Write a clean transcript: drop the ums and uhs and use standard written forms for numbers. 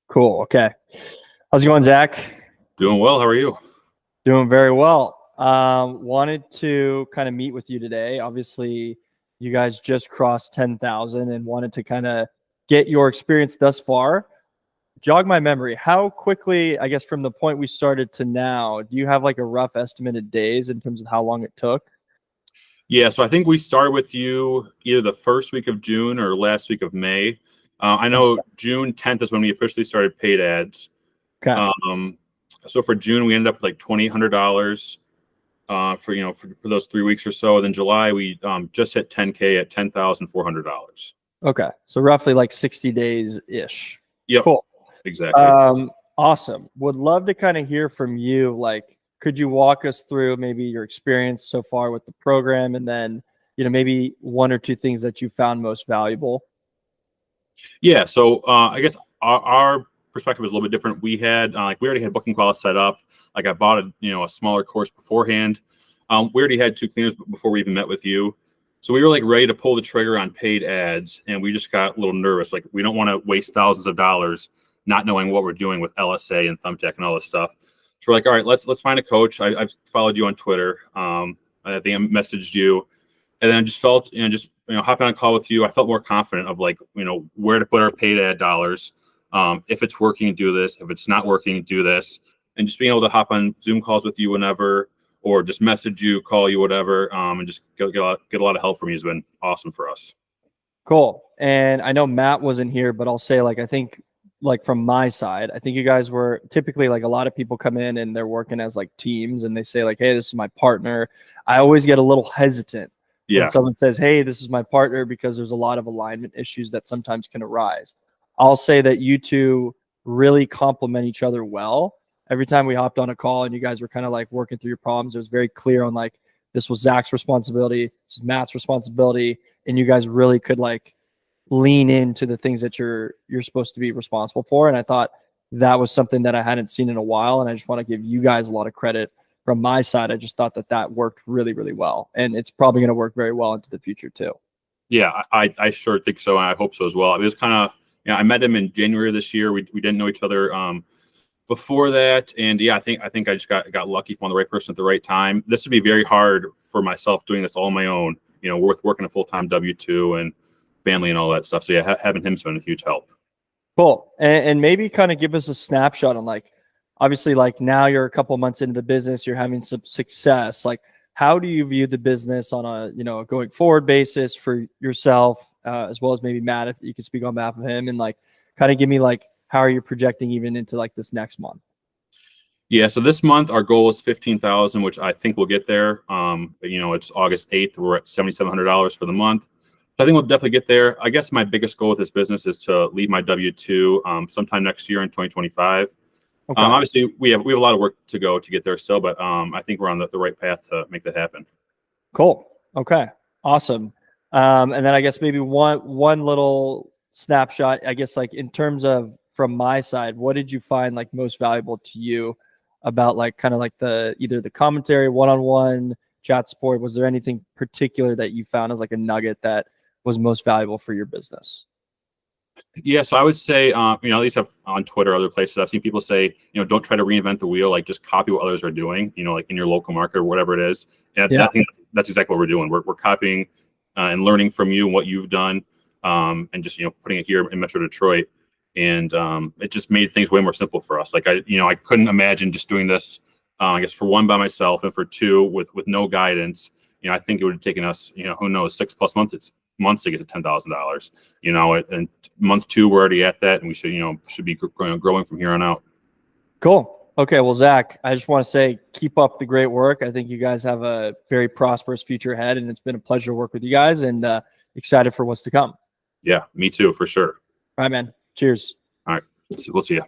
Cool. Okay. How's it going, Zach? Doing well. How are you? Doing very well. Wanted to kind of meet with you today. Obviously, you guys just crossed 10,000 and wanted to kind of get your experience thus far. Jog my memory. How quickly, I guess, from the point we started to now, do you have like a rough estimated days in terms of how long it took? Yeah, so I think we started with you either the first week of June or last week of May. I know June 10th is when we officially started paid ads. Okay. Um, so for June, we ended up with like $2,800 for those 3 weeks or so. Then July, we just hit 10K at $10,400. Okay. So roughly like 60 days ish. Yep, Cool. exactly. Awesome. Would love to kind of hear from you. Like, could you walk us through maybe your experience so far with the program, and then, maybe one or two things that you found most valuable? Yeah, so I guess our perspective was a little bit different. We had we already had booking calls set up. Like I bought a smaller course beforehand. We already had two cleaners before we even met with you, so we were like ready to pull the trigger on paid ads, and we just got a little nervous. Like we don't want to waste thousands of dollars not knowing what we're doing with LSA and Thumbtack and all this stuff. So we're like, all right, let's find a coach. I've followed you on Twitter. I think I messaged you, and then I just felt, hopping on a call with you, I felt more confident of like, where to put our paid ad dollars. If it's working, do this. If it's not working, do this. And just being able to hop on Zoom calls with you whenever, or just message you, call you, whatever, and just get a lot of help from you has been awesome for us. Cool. And I know Matt wasn't here, but I'll say, like, I think, like, from my side, I think you guys were typically, like, a lot of people come in and they're working as like teams and they say like, hey, this is my partner. I always get a little hesitant when Yeah. someone says, hey, this is my partner, because there's a lot of alignment issues that sometimes can arise. I'll say that you two really complement each other well. Every time we hopped on a call and you guys were kind of like working through your problems, it was very clear on like, this was Zach's responsibility, this is Matt's responsibility, and you guys really could like lean into the things that you're supposed to be responsible for. And I thought that was something that I hadn't seen in a while, and I just want to give you guys a lot of credit from my side. I just thought that worked really, really well, and it's probably going to work very well into the future too. Yeah, I sure think so, and I hope so as well. It was kind of, I met him in January of this year. We didn't know each other before that, and yeah, I think I just got lucky, found the right person at the right time. This would be very hard for myself doing this all on my own. Working a full-time W-2 and family and all that stuff. So yeah, having him's been a huge help. Cool. And maybe kind of give us a snapshot on, like, obviously, like, now you're a couple months into the business, you're having some success. Like, how do you view the business on a going forward basis for yourself, as well as maybe Matt, if you could speak on behalf of him, and like kind of give me like, how are you projecting even into like this next month? Yeah, so this month our goal is 15,000, which I think we'll get there. It's August 8th. We're at $7,700 for the month. So I think we'll definitely get there. I guess my biggest goal with this business is to leave my W-2 sometime next year in 2025. Okay. Obviously, we have a lot of work to go to get there still, but I think we're on the right path to make that happen. Cool. Okay. Awesome. And then I guess maybe one little snapshot, I guess, like, in terms of from my side, what did you find like most valuable to you about like kind of like either the commentary, one-on-one chat support? Was there anything particular that you found as like a nugget that was most valuable for your business? Yeah, so I would say, at least on Twitter, other places, I've seen people say, don't try to reinvent the wheel, like just copy what others are doing, like in your local market or whatever it is. And Yeah. I think that's exactly what we're doing. We're copying and learning from you and what you've done, and just, putting it here in Metro Detroit. And it just made things way more simple for us. Like I couldn't imagine just doing this, I guess, for one, by myself, and for two, with no guidance. I think it would have taken us, who knows, 6+ months to get to $10,000. And month 2 we're already at that, and we should be growing from here on out. Cool. Okay. Well, Zach, I just want to say, keep up the great work. I think you guys have a very prosperous future ahead, and it's been a pleasure to work with you guys, and excited for what's to come. Yeah, me too, for sure. All right, man. Cheers. All right, we'll see you.